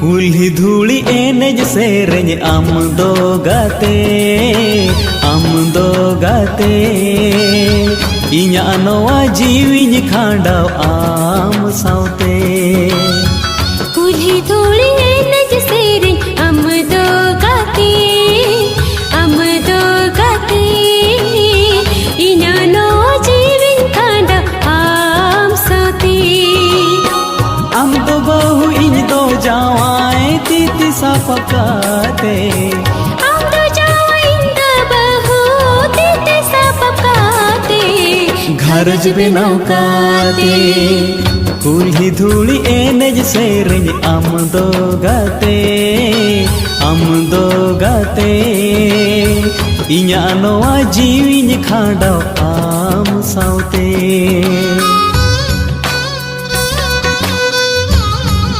कुल्ही धूली एनेज सेरेज आम दो गाते इन्या नवा जीविन खांडाव आम सावते। कुल्ही धूली एनेज सेरेज आम दो गाते इन्या नवा जीविन खांडाव आम सावते। आम दो बहु इन दो जावाए तीती सा पकाते घरज बेनाव काते। कुल्ही धूली एनेज सेरेज आम दो गाते इन्या नवा जीविन खांडाव आम सावते।